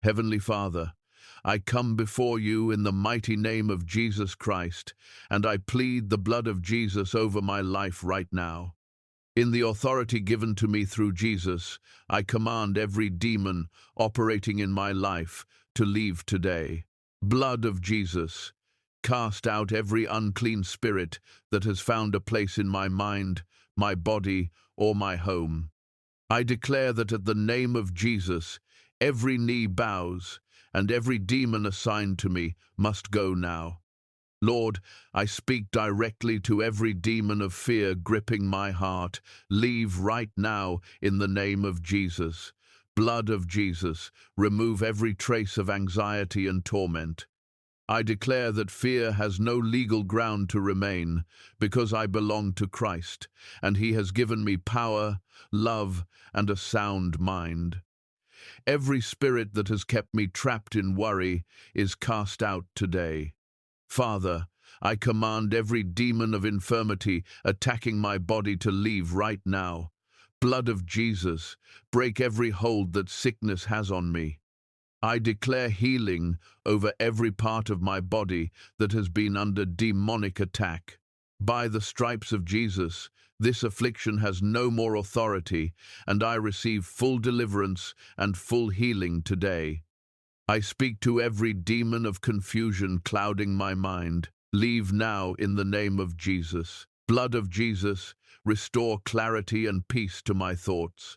Heavenly Father, I come before you in the mighty name of Jesus Christ, and I plead the blood of Jesus over my life right now. In the authority given to me through Jesus, I command every demon operating in my life to leave today. Blood of Jesus, cast out every unclean spirit that has found a place in my mind, my body, or my home. I declare that at the name of Jesus, every knee bows, and every demon assigned to me must go now. Lord, I speak directly to every demon of fear gripping my heart. Leave right now in the name of Jesus. Blood of Jesus, remove every trace of anxiety and torment. I declare that fear has no legal ground to remain, because I belong to Christ, and He has given me power, love, and a sound mind. Every spirit that has kept me trapped in worry is cast out today. Father, I command every demon of infirmity attacking my body to leave right now. Blood of Jesus, break every hold that sickness has on me. I declare healing over every part of my body that has been under demonic attack. By the stripes of Jesus, this affliction has no more authority, and I receive full deliverance and full healing today. I speak to every demon of confusion clouding my mind. Leave now in the name of Jesus. Blood of Jesus, restore clarity and peace to my thoughts.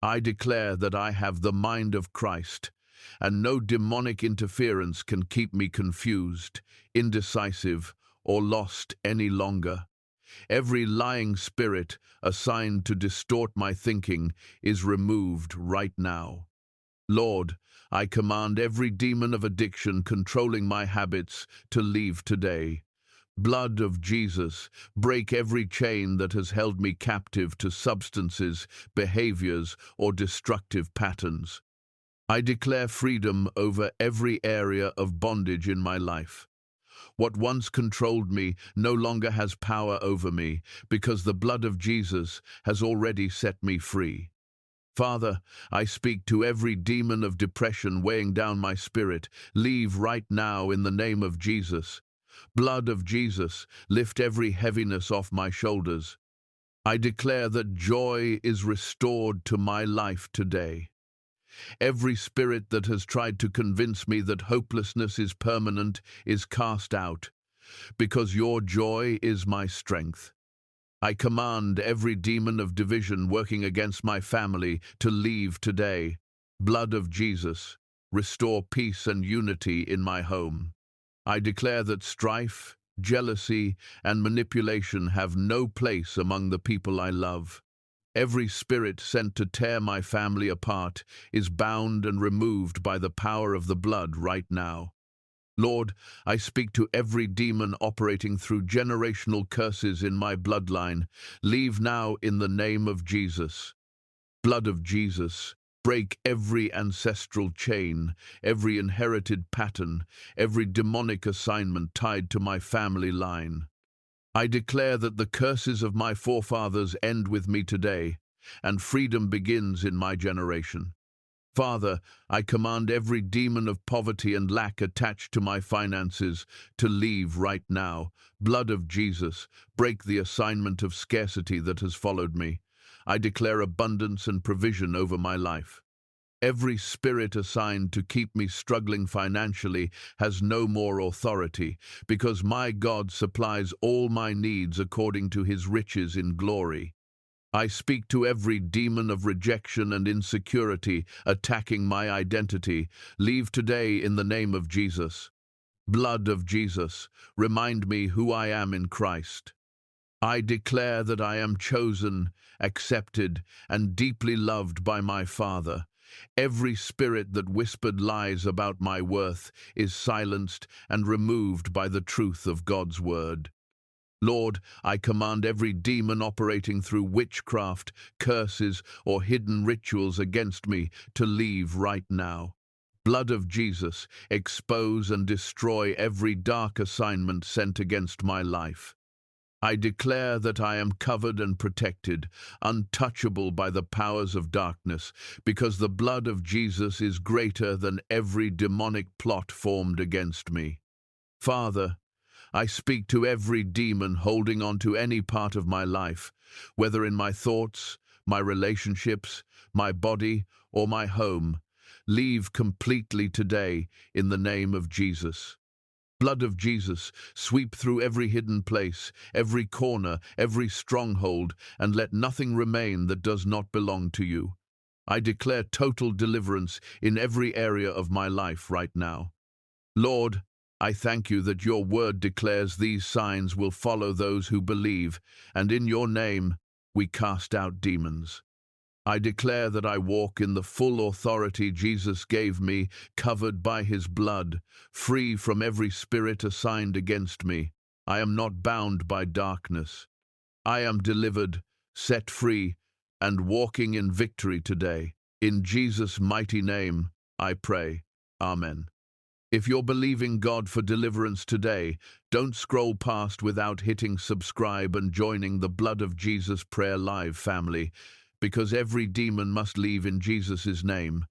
I declare that I have the mind of Christ, and no demonic interference can keep me confused, indecisive, or lost any longer. Every lying spirit assigned to distort my thinking is removed right now. Lord, I command every demon of addiction controlling my habits to leave today. Blood of Jesus, break every chain that has held me captive to substances, behaviors, or destructive patterns. I declare freedom over every area of bondage in my life. What once controlled me no longer has power over me, because the blood of Jesus has already set me free. Father, I speak to every demon of depression weighing down my spirit. Leave right now in the name of Jesus. Blood of Jesus, lift every heaviness off my shoulders. I declare that joy is restored to my life today. Every spirit that has tried to convince me that hopelessness is permanent is cast out, because your joy is my strength. I command every demon of division working against my family to leave today. Blood of Jesus, restore peace and unity in my home. I declare that strife, jealousy, and manipulation have no place among the people I love. Every spirit sent to tear my family apart is bound and removed by the power of the blood right now. Lord, I speak to every demon operating through generational curses in my bloodline. Leave now in the name of Jesus. Blood of Jesus, break every ancestral chain, every inherited pattern, every demonic assignment tied to my family line. I declare that the curses of my forefathers end with me today, and freedom begins in my generation. Father, I command every demon of poverty and lack attached to my finances to leave right now. Blood of Jesus, break the assignment of scarcity that has followed me. I declare abundance and provision over my life. Every spirit assigned to keep me struggling financially has no more authority, because my God supplies all my needs according to His riches in glory. I speak to every demon of rejection and insecurity attacking my identity. Leave today in the name of Jesus. Blood of Jesus, remind me who I am in Christ. I declare that I am chosen, accepted, and deeply loved by my Father. Every spirit that whispered lies about my worth is silenced and removed by the truth of God's word. Lord, I command every demon operating through witchcraft, curses, or hidden rituals against me to leave right now. Blood of Jesus, expose and destroy every dark assignment sent against my life. I declare that I am covered and protected, untouchable by the powers of darkness, because the blood of Jesus is greater than every demonic plot formed against me. Father, I speak to every demon holding on to any part of my life, whether in my thoughts, my relationships, my body, or my home. Leave completely today in the name of Jesus. Blood of Jesus, sweep through every hidden place, every corner, every stronghold, and let nothing remain that does not belong to you. I declare total deliverance in every area of my life right now. Lord, I thank you that your word declares these signs will follow those who believe, and in your name we cast out demons. I declare that I walk in the full authority Jesus gave me, covered by his blood, free from every spirit assigned against me. I am not bound by darkness. I am delivered, set free, and walking in victory today. In Jesus' mighty name, I pray. Amen. If you're believing God for deliverance today, don't scroll past without hitting subscribe and joining the Blood of Jesus Prayer Live family, because every demon must leave in Jesus' name.